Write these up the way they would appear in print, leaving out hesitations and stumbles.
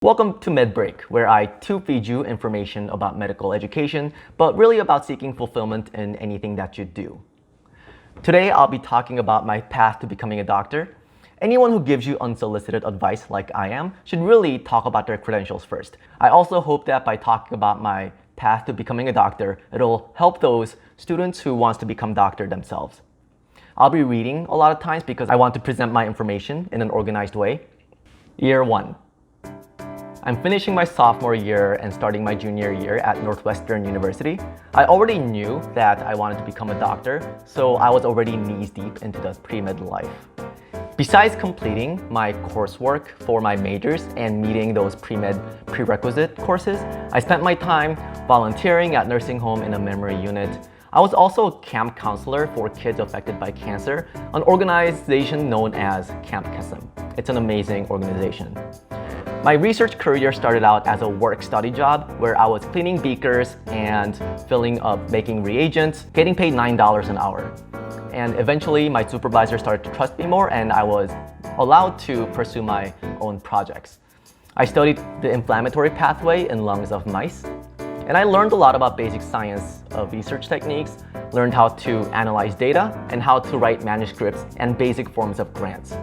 Welcome to MedBreak, where I tube feed you information about medical education, but really about seeking fulfillment in anything that you do. Today, I'll be talking about my path to becoming a doctor. Anyone who gives you unsolicited advice like I am should really talk about their credentials first. I also hope that by talking about my path to becoming a doctor, it'll help those students who want to become doctor themselves. I'll be reading a lot of times because I want to present my information in an organized way. Year 1. I'm finishing my sophomore year and starting my junior year at Northwestern University. I already knew that I wanted to become a doctor, so I was already knees deep into the pre-med life. Besides completing my coursework for my majors and meeting those pre-med prerequisite courses, I spent my time volunteering at nursing home in a memory unit. I was also a camp counselor for kids affected by cancer, an organization known as Camp Kesem. It's an amazing organization. My research career started out as a work-study job where I was cleaning beakers and filling up making reagents, getting paid $9 an hour. And eventually my supervisor started to trust me more and I was allowed to pursue my own projects. I studied the inflammatory pathway in lungs of mice, and I learned a lot about basic science of research techniques, learned how to analyze data, and how to write manuscripts and basic forms of grants.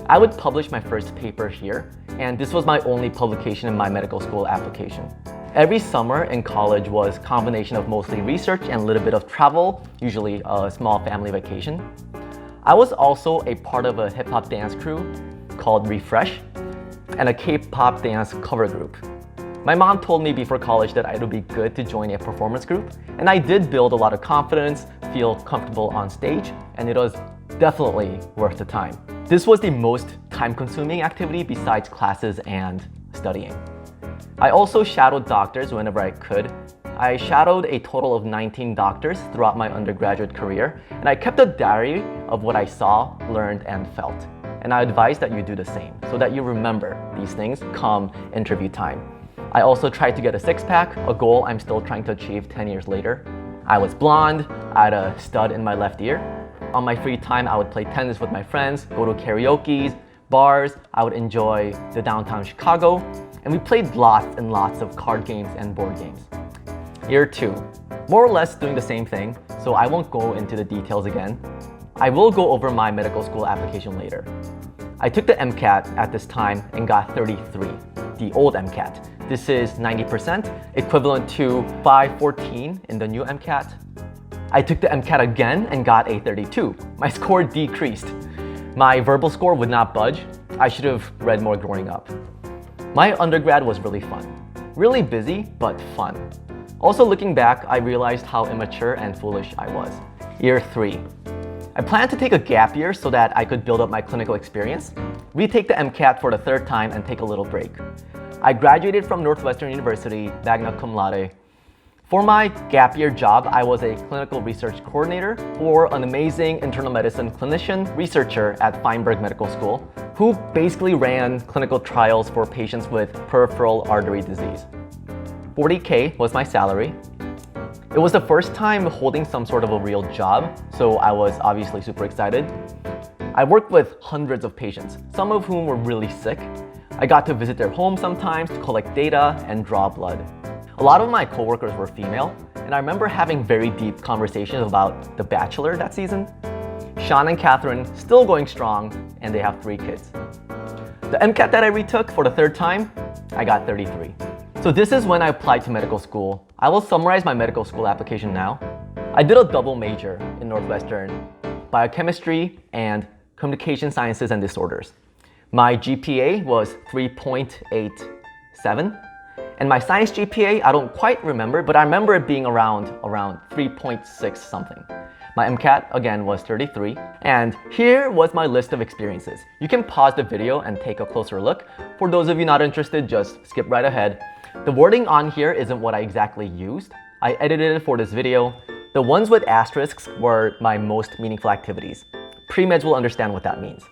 I would publish my first paper here, and this was my only publication in my medical school application. Every summer in college was a combination of mostly research and a little bit of travel, usually a small family vacation. I was also a part of a hip-hop dance crew called Refresh and a K-pop dance cover group. My mom told me before college that it would be good to join a performance group, and I did build a lot of confidence, feel comfortable on stage, and it was definitely worth the time. This was the most time-consuming activity besides classes and studying. I also shadowed doctors whenever I could. I shadowed a total of 19 doctors throughout my undergraduate career, and I kept a diary of what I saw, learned, and felt. And I advise that you do the same so that you remember these things come interview time. I also tried to get a six-pack, a goal I'm still trying to achieve 10 years later. I was blonde, I had a stud in my left ear. On my free time, I would play tennis with my friends, go to karaoke, bars. I would enjoy the downtown Chicago, and we played lots and lots of card games and board games. Year 2, more or less doing the same thing, so I won't go into the details again. I will go over my medical school application later. I took the MCAT at this time and got 33, the old MCAT. This is 90%, equivalent to 514 in the new MCAT. I took the MCAT again and got a 32. My score decreased. My verbal score would not budge. I should have read more growing up. My undergrad was really fun. Really busy, but fun. Also looking back, I realized how immature and foolish I was. Year 3. I planned to take a gap year so that I could build up my clinical experience, retake the MCAT for the 3rd time, and take a little break. I graduated from Northwestern University, magna cum laude. For my gap year job, I was a clinical research coordinator for an amazing internal medicine clinician researcher at Feinberg Medical School, who basically ran clinical trials for patients with peripheral artery disease. $40K was my salary. It was the first time holding some sort of a real job, so I was obviously super excited. I worked with hundreds of patients, some of whom were really sick. I got to visit their homes sometimes to collect data and draw blood. A lot of my coworkers were female, and I remember having very deep conversations about The Bachelor that season. Sean and Catherine still going strong, and they have 3 kids. The MCAT that I retook for the 3rd time, I got 33. So this is when I applied to medical school. I will summarize my medical school application now. I did a double major in Northwestern, biochemistry and communication sciences and disorders. My GPA was 3.87. And my science GPA, I don't quite remember, but I remember it being around 3.6 something. My MCAT, again, was 33. And here was my list of experiences. You can pause the video and take a closer look. For those of you not interested, just skip right ahead. The wording on here isn't what I exactly used. I edited it for this video. The ones with asterisks were my most meaningful activities. Pre-meds will understand what that means.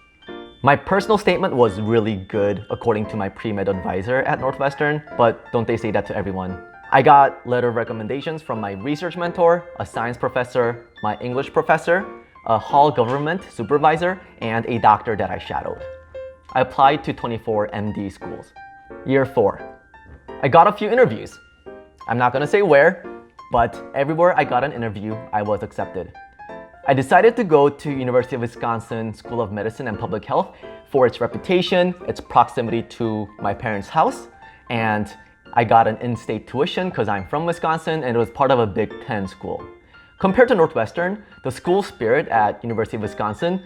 My personal statement was really good according to my pre-med advisor at Northwestern, but don't they say that to everyone? I got letter of recommendations from my research mentor, a science professor, my English professor, a hall government supervisor, and a doctor that I shadowed. I applied to 24 MD schools. Year 4. I got a few interviews. I'm not gonna say where, but everywhere I got an interview, I was accepted. I decided to go to University of Wisconsin School of Medicine and Public Health for its reputation, its proximity to my parents' house, and I got an in-state tuition because I'm from Wisconsin and it was part of a Big Ten school. Compared to Northwestern, the school spirit at University of Wisconsin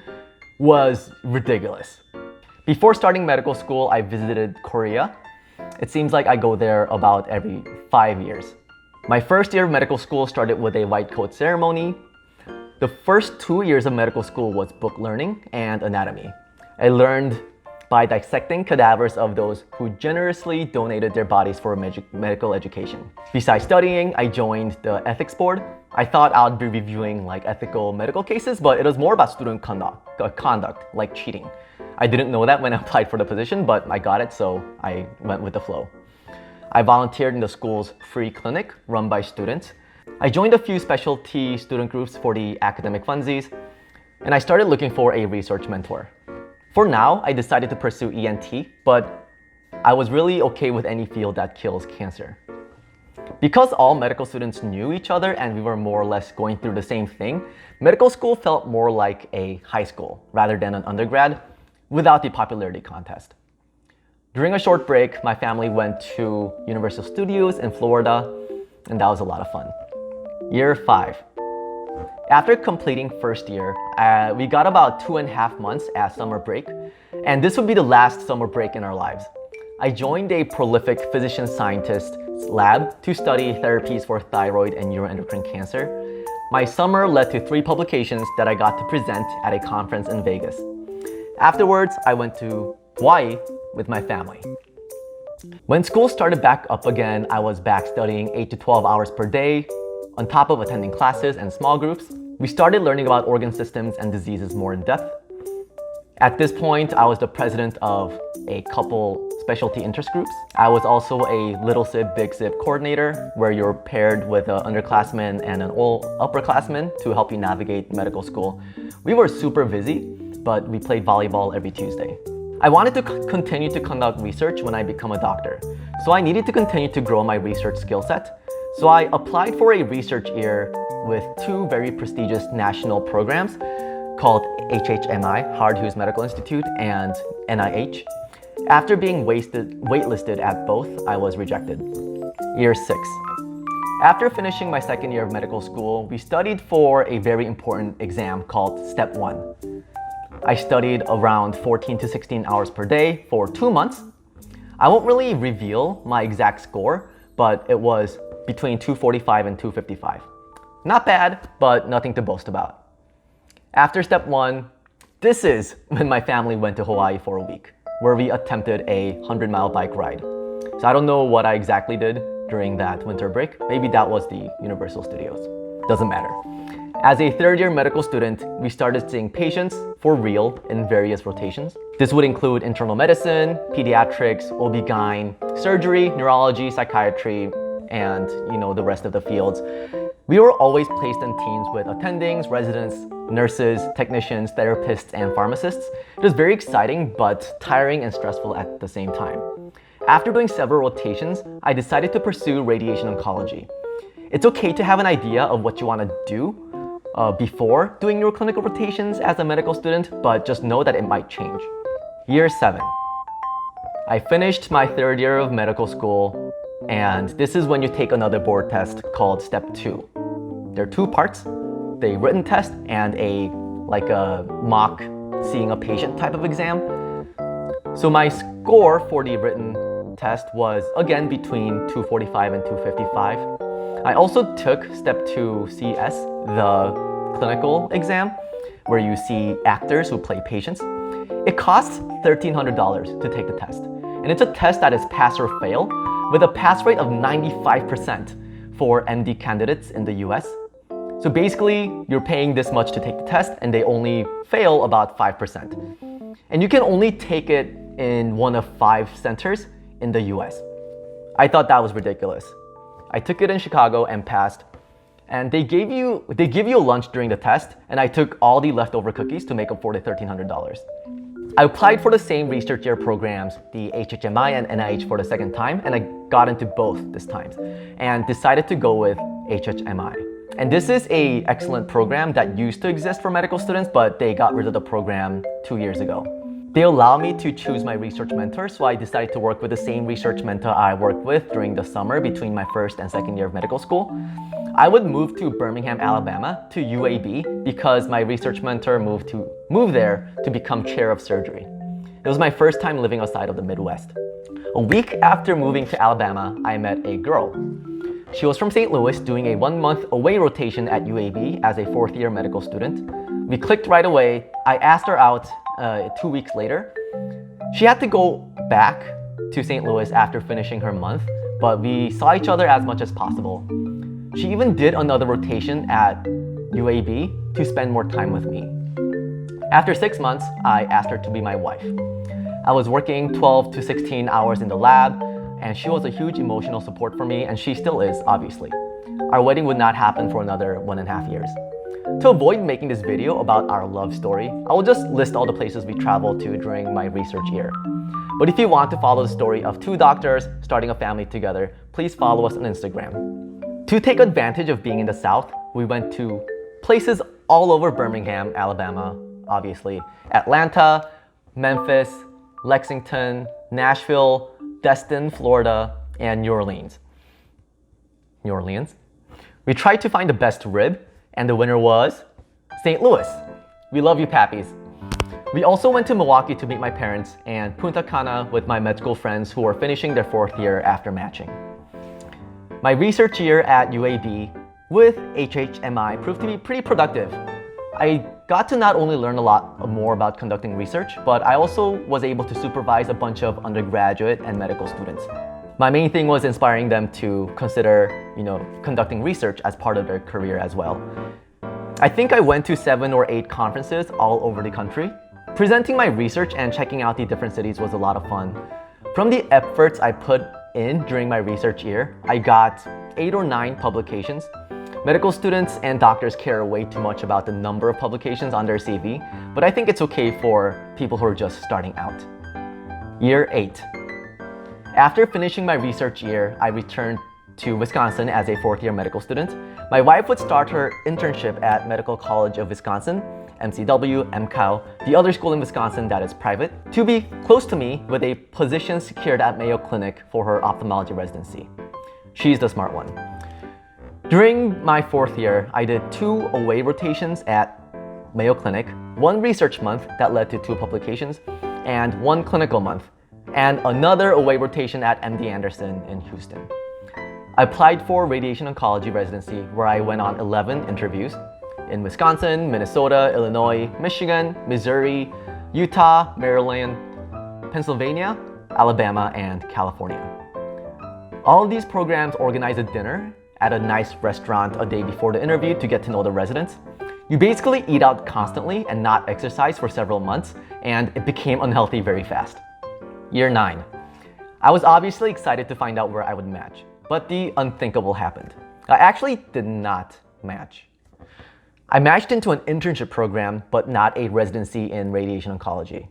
was ridiculous. Before starting medical school, I visited Korea. It seems like I go there about every 5 years. My first year of medical school started with a white coat ceremony. The first 2 years of medical school was book learning and anatomy. I learned by dissecting cadavers of those who generously donated their bodies for medical education. Besides studying, I joined the ethics board. I thought I'd be reviewing like ethical medical cases, but it was more about student conduct, like cheating. I didn't know that when I applied for the position, but I got it, so I went with the flow. I volunteered in the school's free clinic run by students. I joined a few specialty student groups for the academic funsies, and I started looking for a research mentor. For now, I decided to pursue ENT, but I was really okay with any field that kills cancer. Because all medical students knew each other and we were more or less going through the same thing, medical school felt more like a high school rather than an undergrad without the popularity contest. During a short break, my family went to Universal Studios in Florida, and that was a lot of fun. Year 5. After completing first year, we got about 2.5 months as summer break, and this would be the last summer break in our lives. I joined a prolific physician-scientist's lab to study therapies for thyroid and neuroendocrine cancer. My summer led to 3 publications that I got to present at a conference in Vegas. Afterwards, I went to Hawaii with my family. When school started back up again, I was back studying 8 to 12 hours per day, on top of attending classes and small groups. We started learning about organ systems and diseases more in depth. At this point, I was the president of a couple specialty interest groups. I was also a Little Sib, Big Sib coordinator, where you're paired with an underclassman and an upperclassman to help you navigate medical school. We were super busy, but we played volleyball every Tuesday. I wanted to continue to conduct research when I become a doctor, so I needed to continue to grow my research skill set. So I applied for a research year with 2 very prestigious national programs called HHMI, Howard Hughes Medical Institute, and NIH. After being waitlisted at both, I was rejected. Year 6. After finishing my second year of medical school, we studied for a very important exam called Step 1. I studied around 14 to 16 hours per day for 2 months. I won't really reveal my exact score, but it was between 245 and 255. Not bad, but nothing to boast about. After Step 1, this is when my family went to Hawaii for a week, where we attempted a 100-mile bike ride. So I don't know what I exactly did during that winter break. Maybe that was the Universal Studios. Doesn't matter. As a third-year medical student, we started seeing patients for real in various rotations. This would include internal medicine, pediatrics, OB-GYN, surgery, neurology, psychiatry, and the rest of the fields. We were always placed in teams with attendings, residents, nurses, technicians, therapists, and pharmacists. It was very exciting, but tiring and stressful at the same time. After doing several rotations, I decided to pursue radiation oncology. It's okay to have an idea of what you want to do before doing your clinical rotations as a medical student, but just know that it might change. Year 7. I finished my third year of medical school, and this is when you take another board test called Step 2. There are 2 parts, the written test and a mock seeing a patient type of exam. So my score for the written test was again between 245 and 255. I also took Step 2 CS, the clinical exam, where you see actors who play patients. It costs $1,300 to take the test. And it's a test that is pass or fail, with a pass rate of 95% for MD candidates in the US. So basically, you're paying this much to take the test, and they only fail about 5%. And you can only take it in one of 5 centers in the US. I thought that was ridiculous. I took it in Chicago and passed. And they give you a lunch during the test, and I took all the leftover cookies to make up for the $1,300. I applied for the same research year programs, the HHMI and NIH for the second time, and I got into both this time and decided to go with HHMI. And this is an excellent program that used to exist for medical students, but they got rid of the program 2 years ago. They allow me to choose my research mentor, so I decided to work with the same research mentor I worked with during the summer between my first and second year of medical school. I would move to Birmingham, Alabama, to UAB, because my research mentor moved there to become chair of surgery. It was my first time living outside of the Midwest. A week after moving to Alabama, I met a girl. She was from St. Louis, doing a 1-month away rotation at UAB as a 4th year medical student. We clicked right away. I asked her out 2 weeks later. She had to go back to St. Louis after finishing her month, but we saw each other as much as possible. She even did another rotation at UAB to spend more time with me. After 6 months, I asked her to be my wife. I was working 12 to 16 hours in the lab, and she was a huge emotional support for me, and she still is, obviously. Our wedding would not happen for another 1.5 years. To avoid making this video about our love story, I will just list all the places we traveled to during my research year. But if you want to follow the story of 2 doctors starting a family together, please follow us on Instagram. To take advantage of being in the South, we went to places all over Birmingham, Alabama, obviously, Atlanta, Memphis, Lexington, Nashville, Destin, Florida, and New Orleans. New Orleans? We tried to find the best rib, and the winner was St. Louis. We love you, Pappies. We also went to Milwaukee to meet my parents and Punta Cana with my med school friends who were finishing their 4th year after matching. My research year at UAB with HHMI proved to be pretty productive. I got to not only learn a lot more about conducting research, but I also was able to supervise a bunch of undergraduate and medical students. My main thing was inspiring them to consider, conducting research as part of their career as well. I think I went to 7 or 8 conferences all over the country. Presenting my research and checking out the different cities was a lot of fun. From the efforts I put in during my research year, I got 8 or 9 publications. Medical students and doctors care way too much about the number of publications on their CV, but I think it's okay for people who are just starting out. Year 8. After finishing my research year, I returned to Wisconsin as a 4th year medical student. My wife would start her internship at Medical College of Wisconsin, MCW, MCAT, the other school in Wisconsin that is private, to be close to me with a position secured at Mayo Clinic for her ophthalmology residency. She's the smart one. During my 4th year, I did 2 away rotations at Mayo Clinic, 1 research month that led to 2 publications, and 1 clinical month, and another away rotation at MD Anderson in Houston. I applied for radiation oncology residency, where I went on 11 interviews in Wisconsin, Minnesota, Illinois, Michigan, Missouri, Utah, Maryland, Pennsylvania, Alabama, and California. All of these programs organize a dinner at a nice restaurant a day before the interview to get to know the residents. You basically eat out constantly and not exercise for several months, and it became unhealthy very fast. Year 9. I was obviously excited to find out where I would match, but the unthinkable happened. I actually did not match. I matched into an internship program, but not a residency in radiation oncology.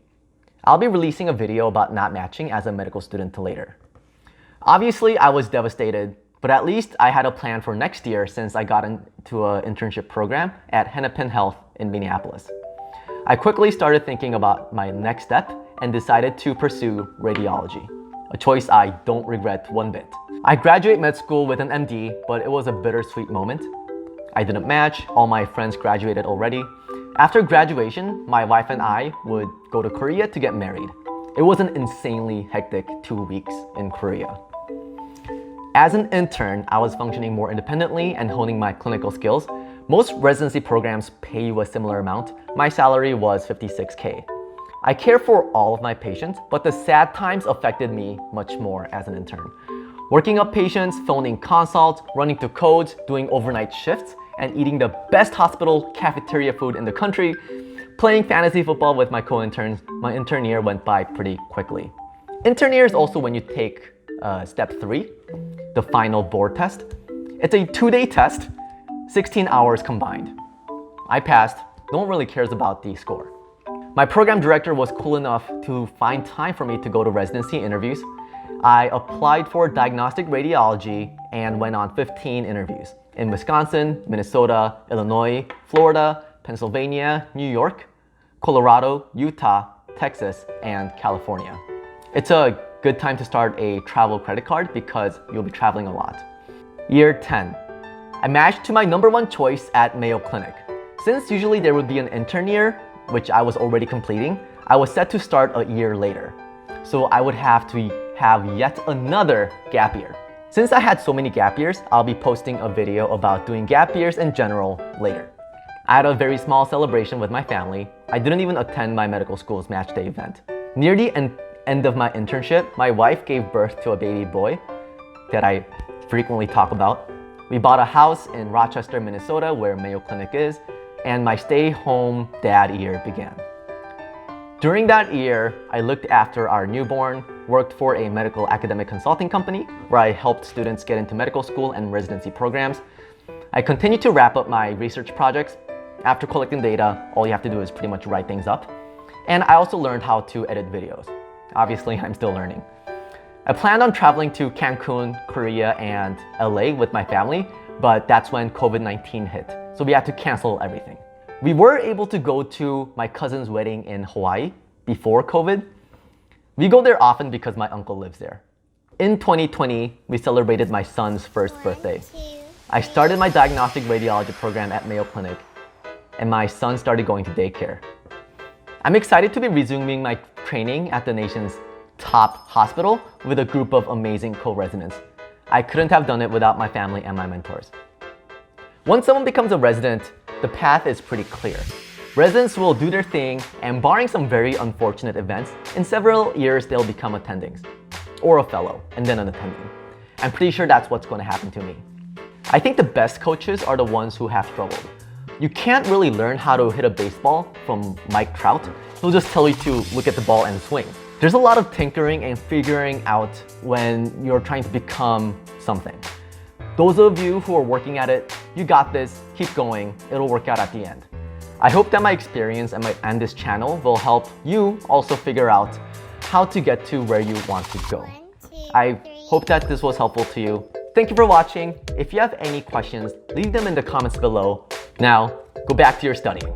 I'll be releasing a video about not matching as a medical student later. Obviously, I was devastated, but at least I had a plan for next year since I got into an internship program at Hennepin Health in Minneapolis. I quickly started thinking about my next step and decided to pursue radiology, a choice I don't regret one bit. I graduated med school with an MD, but it was a bittersweet moment. I didn't match, all my friends graduated already. After graduation, my wife and I would go to Korea to get married. It was an insanely hectic 2 weeks in Korea. As an intern, I was functioning more independently and honing my clinical skills. Most residency programs pay you a similar amount. My salary was $56K. I care for all of my patients, but the sad times affected me much more as an intern. Working up patients, phoning consults, running to codes, doing overnight shifts, and eating the best hospital cafeteria food in the country, playing fantasy football with my co-interns, my intern year went by pretty quickly. Intern year is also when you take step 3, the final board test. It's a 2-day test, 16 hours combined. I passed, no one really cares about the score. My program director was cool enough to find time for me to go to residency interviews. I applied for diagnostic radiology and went on 15 interviews in Wisconsin, Minnesota, Illinois, Florida, Pennsylvania, New York, Colorado, Utah, Texas, and California. It's a good time to start a travel credit card because you'll be traveling a lot. Year 10. I matched to my #1 choice at Mayo Clinic. Since usually there would be an intern year, which I was already completing, I was set to start a year later. So I would have to have yet another gap year. Since I had so many gap years, I'll be posting a video about doing gap years in general later. I had a very small celebration with my family. I didn't even attend my medical school's match day event. Near the end of my internship, my wife gave birth to a baby boy that I frequently talk about. We bought a house in Rochester, Minnesota, where Mayo Clinic is, and my stay-home dad year began. During that year, I looked after our newborn, worked for a medical academic consulting company where I helped students get into medical school and residency programs. I continued to wrap up my research projects. After collecting data, all you have to do is pretty much write things up. And I also learned how to edit videos. Obviously, I'm still learning. I planned on traveling to Cancun, Korea, and LA with my family, but that's when COVID-19 hit. So we had to cancel everything. We were able to go to my cousin's wedding in Hawaii before COVID. We go there often because my uncle lives there. In 2020, we celebrated my son's first birthday. I started my diagnostic radiology program at Mayo Clinic, and my son started going to daycare. I'm excited to be resuming my training at the nation's top hospital with a group of amazing co-residents. I couldn't have done it without my family and my mentors. Once someone becomes a resident, the path is pretty clear. Residents will do their thing, and barring some very unfortunate events, in several years they'll become attendings, or a fellow, and then an attending. I'm pretty sure that's what's going to happen to me. I think the best coaches are the ones who have struggled. You can't really learn how to hit a baseball from Mike Trout. He'll just tell you to look at the ball and swing. There's a lot of tinkering and figuring out when you're trying to become something. Those of you who are working at it, you got this, keep going, it'll work out at the end. I hope that my experience and this channel will help you also figure out how to get to where you want to go. I hope that this was helpful to you. Thank you for watching. If you have any questions, leave them in the comments below. Now, go back to your studying.